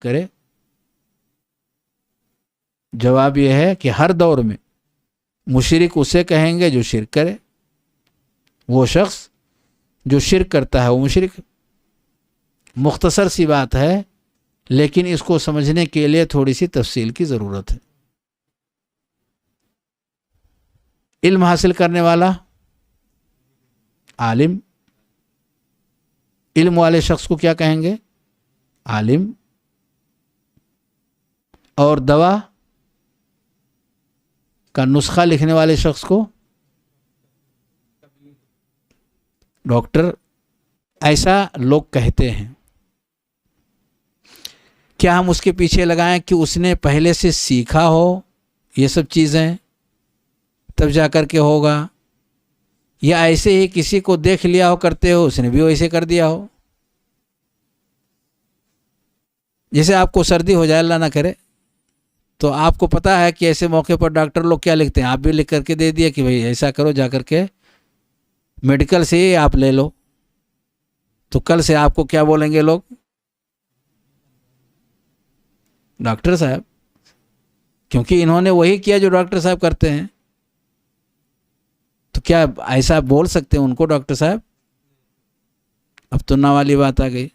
کرے؟ جواب یہ ہے کہ ہر دور میں مشرک اسے کہیں گے جو شرک کرے، وہ شخص جو شرک کرتا ہے وہ مشرک۔ مختصر سی بات ہے، لیکن اس کو سمجھنے کے لیے تھوڑی سی تفصیل کی ضرورت ہے۔ علم حاصل کرنے والا عالم، علم والے شخص کو کیا کہیں گے؟ عالم۔ اور دوا کا نسخہ لکھنے والے شخص کو ڈاکٹر، ایسا لوگ کہتے ہیں۔ کیا ہم اس کے پیچھے لگائیں کہ اس نے پہلے سے سیکھا ہو یہ سب چیزیں تب جا کر کے ہوگا، یا ایسے ہی کسی کو دیکھ لیا ہو کرتے ہو اس نے بھی ویسے کر دیا ہو؟ جیسے آپ کو سردی ہو جائے، اللہ نہ کرے، تو آپ کو پتا ہے کہ ایسے موقع پر ڈاکٹر لوگ کیا لکھتے ہیں، آپ بھی لکھ کر کے دے دیا کہ بھئی ایسا کرو، جا کر کے میڈیکل سے ہی آپ لے لو، تو کل سے آپ کو کیا بولیں گے لوگ؟ ڈاکٹر صاحب، کیونکہ انہوں نے وہی کیا جو ڈاکٹر صاحب کرتے ہیں۔ تو کیا ایسا بول سکتے ہیں ان کو ڈاکٹر صاحب؟ اب تو نہ والی بات آ گئی۔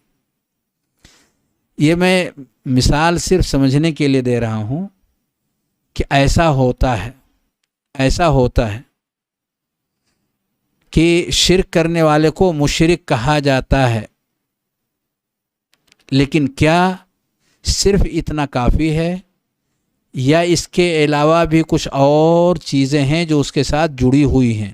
یہ میں مثال صرف سمجھنے کے لیے دے رہا ہوں کہ ایسا ہوتا ہے، ایسا ہوتا ہے کہ شرک کرنے والے کو مشرک کہا جاتا ہے، لیکن کیا صرف اتنا کافی ہے یا اس کے علاوہ بھی کچھ اور چیزیں ہیں جو اس کے ساتھ جڑی ہوئی ہیں؟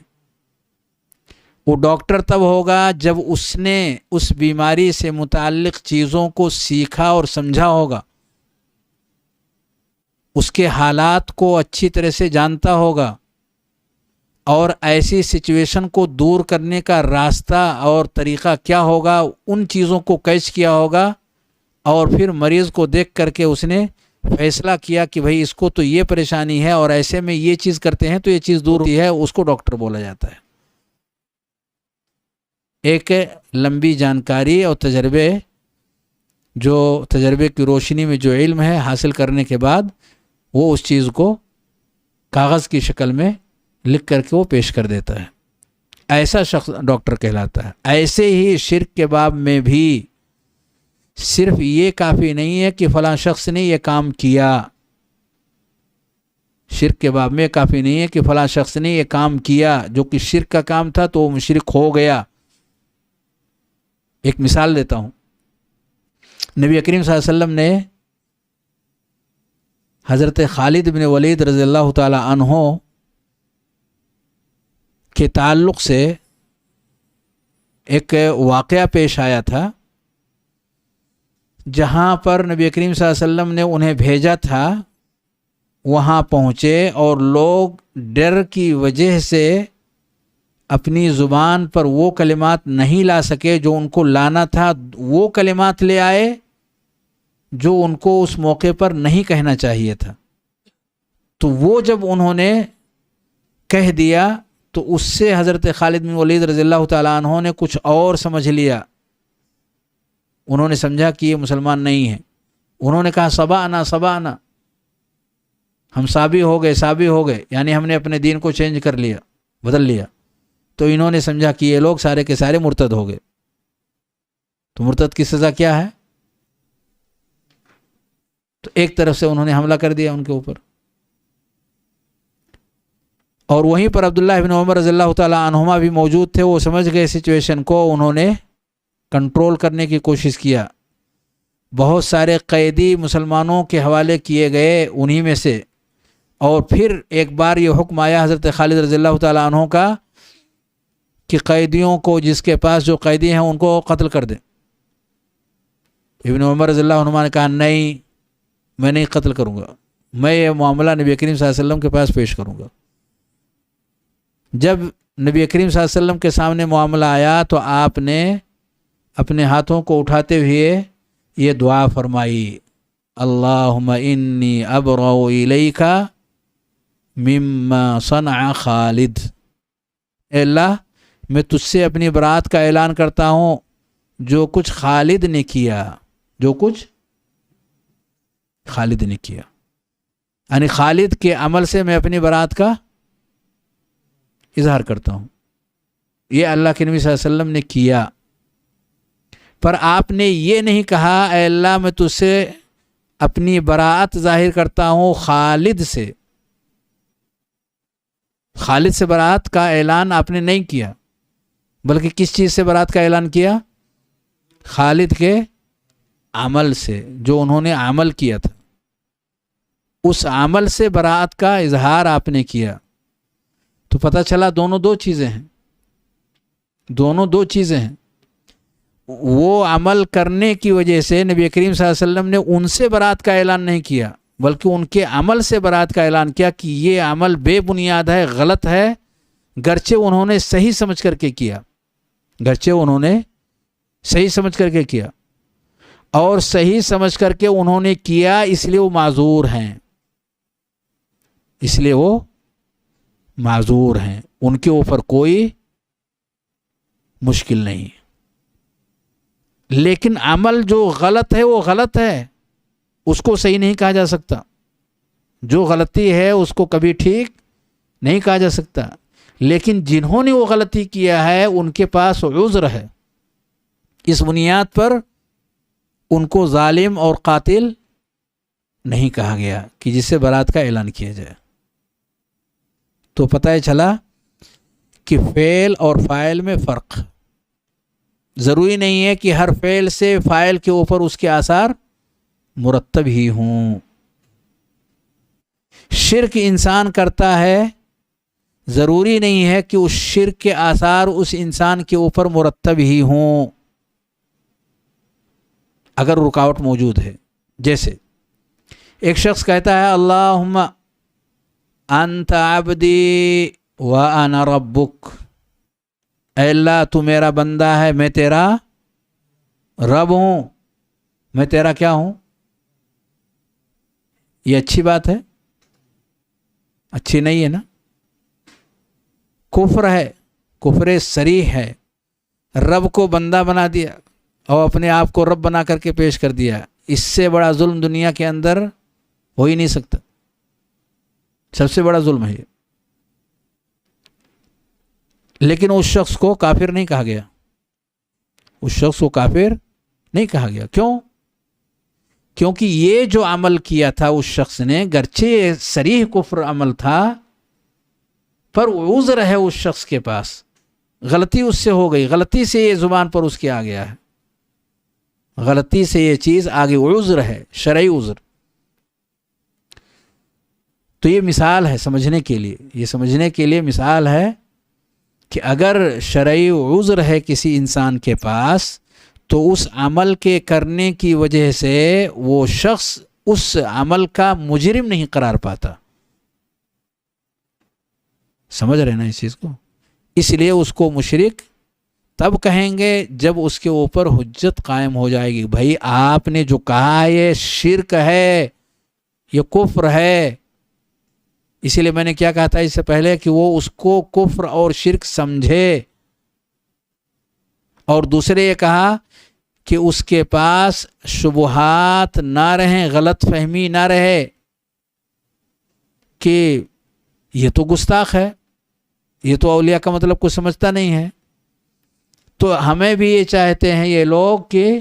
وہ ڈاکٹر تب ہوگا جب اس نے اس بیماری سے متعلق چیزوں کو سیکھا اور سمجھا ہوگا، اس کے حالات کو اچھی طرح سے جانتا ہوگا، اور ایسی سچویشن کو دور کرنے کا راستہ اور طریقہ کیا ہوگا ان چیزوں کو کیچ کیا ہوگا، اور پھر مریض کو دیکھ کر کے اس نے فیصلہ کیا کہ بھئی اس کو تو یہ پریشانی ہے اور ایسے میں یہ چیز کرتے ہیں تو یہ چیز دور ہوتی ہے، اس کو ڈاکٹر بولا جاتا ہے۔ ایک لمبی جانکاری اور تجربے کی روشنی میں جو علم ہے حاصل کرنے کے بعد وہ اس چیز کو کاغذ کی شکل میں لکھ کر کے وہ پیش کر دیتا ہے، ایسا شخص ڈاکٹر کہلاتا ہے۔ ایسے ہی شرک کے باب میں بھی صرف یہ کافی نہیں ہے کہ فلاں شخص نے یہ کام کیا، شرک کے باب میں کافی نہیں ہے کہ فلاں شخص نے یہ کام کیا جو کہ شرک کا کام تھا تو وہ مشرک ہو گیا۔ ایک مثال دیتا ہوں، نبی کریم صلی اللہ علیہ وسلم نے حضرت خالد بن ولید رضی اللہ تعالی عنہ کے تعلق سے ایک واقعہ پیش آیا تھا، جہاں پر نبی کریم صلی اللہ علیہ وسلم نے انہیں بھیجا تھا، وہاں پہنچے اور لوگ ڈر کی وجہ سے اپنی زبان پر وہ کلمات نہیں لا سکے جو ان کو لانا تھا، وہ کلمات لے آئے جو ان کو اس موقع پر نہیں کہنا چاہیے تھا۔ تو وہ جب انہوں نے کہہ دیا تو اس سے حضرت خالد بن ولید رضی اللہ تعالیٰ عنہ نے کچھ اور سمجھ لیا، انہوں نے سمجھا کہ یہ مسلمان نہیں ہے، انہوں نے کہا صبانا، ہم سابی ہو گئے، یعنی ہم نے اپنے دین کو چینج کر لیا، بدل لیا۔ تو انہوں نے سمجھا کہ یہ لوگ سارے کے سارے مرتد ہو گئے۔ تو مرتد کی سزا کیا ہے؟ تو ایک طرف سے انہوں نے حملہ کر دیا ان کے اوپر، اور وہیں پر عبداللہ بن عمر رضی اللہ تعالی عنہما بھی موجود تھے، وہ سمجھ گئے سچویشن کو، انہوں نے کنٹرول کرنے کی کوشش کیا، بہت سارے قیدی مسلمانوں کے حوالے کیے گئے انہی میں سے، اور پھر ایک بار یہ حکم آیا حضرت خالد رضی اللہ تعالیٰ عنہ کا کہ قیدیوں کو، جس کے پاس جو قیدی ہیں ان کو قتل کر دیں۔ ابن عمر رضی اللہ عنہ نے کہا نہیں، میں نہیں قتل کروں گا، میں یہ معاملہ نبی کریم صلی اللہ علیہ وسلم کے پاس پیش کروں گا۔ جب نبی کریم صلی اللہ علیہ وسلم کے سامنے معاملہ آیا تو آپ نے اپنے ہاتھوں کو اٹھاتے ہوئے یہ دعا فرمائی، اللہم انی ابرأ الیک مما صنع خالد، اے اللہ میں تجھ سے اپنی برات کا اعلان کرتا ہوں جو کچھ خالد نے کیا، جو کچھ خالد نے کیا، یعنی خالد کے عمل سے میں اپنی برات کا اظہار کرتا ہوں. یہ اللہ کے نبی صلی اللہ علیہ وسلم نے کیا. پر آپ نے یہ نہیں کہا اے اللہ میں تجھ سے اپنی براءت ظاہر کرتا ہوں خالد سے. خالد سے براءت کا اعلان آپ نے نہیں کیا، بلکہ کس چیز سے براءت کا اعلان کیا؟ خالد کے عمل سے، جو انہوں نے عمل کیا تھا اس عمل سے براءت کا اظہار آپ نے کیا. تو پتہ چلا دونوں دو چیزیں ہیں، دونوں دو چیزیں ہیں. وہ عمل کرنے کی وجہ سے نبی کریم صلی اللہ علیہ وسلم نے ان سے برات کا اعلان نہیں کیا، بلکہ ان کے عمل سے برات کا اعلان کیا کہ یہ عمل بے بنیاد ہے، غلط ہے، گرچہ انہوں نے صحیح سمجھ کر کے کیا، گرچہ انہوں نے صحیح سمجھ کر کے کیا، اور صحیح سمجھ کر کے انہوں نے کیا، اس لیے وہ معذور ہیں، اس لیے وہ معذور ہیں، ان کے اوپر کوئی مشکل نہیں. لیکن عمل جو غلط ہے وہ غلط ہے، اس کو صحیح نہیں کہا جا سکتا. جو غلطی ہے اس کو کبھی ٹھیک نہیں کہا جا سکتا. لیکن جنہوں نے وہ غلطی کیا ہے ان کے پاس عذر ہے. اس بنیاد پر ان کو ظالم اور قاتل نہیں کہا گیا کہ جس سے برات کا اعلان کیا جائے. تو پتہ چلا کہ فعل اور فاعل میں فرق. ضروری نہیں ہے کہ ہر فعل سے فاعل کے اوپر اس کے آثار مرتب ہی ہوں. شرک انسان کرتا ہے، ضروری نہیں ہے کہ اس شرک کے آثار اس انسان کے اوپر مرتب ہی ہوں اگر رکاوٹ موجود ہے. جیسے ایک شخص کہتا ہے اللہم انت عبدی وانا ربک، اے اللہ تو میرا بندہ ہے، میں تیرا رب ہوں، میں تیرا کیا ہوں؟ یہ اچھی بات ہے؟ اچھی نہیں ہے نا. کفر ہے، کفر صریح ہے. رب کو بندہ بنا دیا اور اپنے آپ کو رب بنا کر کے پیش کر دیا. اس سے بڑا ظلم دنیا کے اندر ہو ہی نہیں سکتا. سب سے بڑا ظلم ہے یہ. لیکن اس شخص کو کافر نہیں کہا گیا، اس شخص کو کافر نہیں کہا گیا. کیوں؟ کیونکہ یہ جو عمل کیا تھا اس شخص نے، گرچہ صریح کفر عمل تھا، پر عذر ہے اس شخص کے پاس. غلطی اس سے ہو گئی، غلطی سے یہ زبان پر اس کے آ گیا ہے، غلطی سے یہ چیز آگے، عذر ہے، شرعی عذر. تو یہ مثال ہے سمجھنے کے لیے، یہ سمجھنے کے لیے مثال ہے کہ اگر شرعی عذر ہے کسی انسان کے پاس تو اس عمل کے کرنے کی وجہ سے وہ شخص اس عمل کا مجرم نہیں قرار پاتا. سمجھ رہے نا اس چیز کو؟ اس لیے اس کو مشرک تب کہیں گے جب اس کے اوپر حجت قائم ہو جائے گی. بھائی آپ نے جو کہا یہ شرک ہے، یہ کفر ہے. اسی لیے میں نے کیا کہا تھا اس سے پہلے کہ وہ اس کو کفر اور شرک سمجھے. اور دوسرے یہ کہا کہ اس کے پاس شبہات نہ رہیں، غلط فہمی نہ رہے کہ یہ تو گستاخ ہے، یہ تو اولیاء کا مطلب کچھ سمجھتا نہیں ہے. تو ہمیں بھی یہ چاہتے ہیں یہ لوگ کہ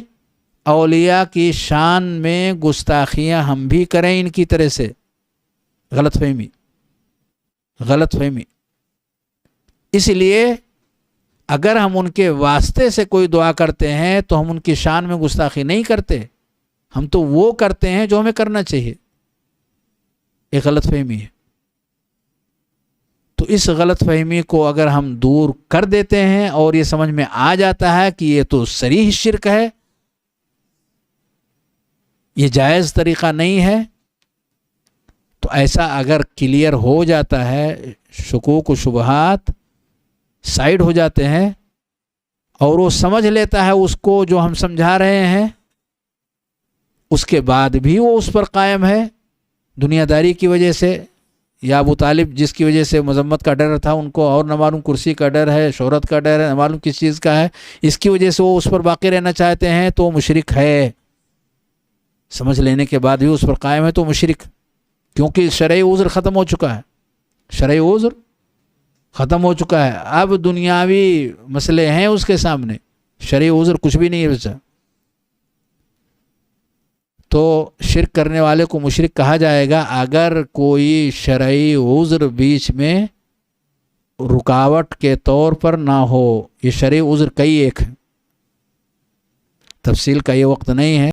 اولیاء کی شان میں گستاخیاں ہم بھی کریں ان کی طرح سے. غلط فہمی، غلط فہمی. اس لیے اگر ہم ان کے واسطے سے کوئی دعا کرتے ہیں تو ہم ان کی شان میں گستاخی نہیں کرتے، ہم تو وہ کرتے ہیں جو ہمیں کرنا چاہیے. ایک غلط فہمی ہے. تو اس غلط فہمی کو اگر ہم دور کر دیتے ہیں اور یہ سمجھ میں آ جاتا ہے کہ یہ تو صریح شرک ہے، یہ جائز طریقہ نہیں ہے، تو ایسا اگر کلیئر ہو جاتا ہے، شکوک و شبہات سائڈ ہو جاتے ہیں اور وہ سمجھ لیتا ہے اس کو جو ہم سمجھا رہے ہیں، اس کے بعد بھی وہ اس پر قائم ہے دنیا داری کی وجہ سے، یا ابو طالب جس کی وجہ سے مذمت کا ڈر تھا ان کو، اور نہ معلوم کرسی کا ڈر ہے، شہرت کا ڈر ہے، نہ معلوم کس چیز کا ہے، اس کی وجہ سے وہ اس پر باقی رہنا چاہتے ہیں، تو وہ مشرک ہے. سمجھ لینے کے بعد بھی اس پر قائم ہے تو مشرک، کیونکہ شرعی عذر ختم ہو چکا ہے، شرعی عذر ختم ہو چکا ہے، اب دنیاوی مسئلے ہیں اس کے سامنے، شرعی عذر کچھ بھی نہیں بچا، تو شرک کرنے والے کو مشرک کہا جائے گا اگر کوئی شرعی عذر بیچ میں رکاوٹ کے طور پر نہ ہو۔ یہ شرعی عذر کئی ایک ہے، تفصیل کا یہ وقت نہیں ہے۔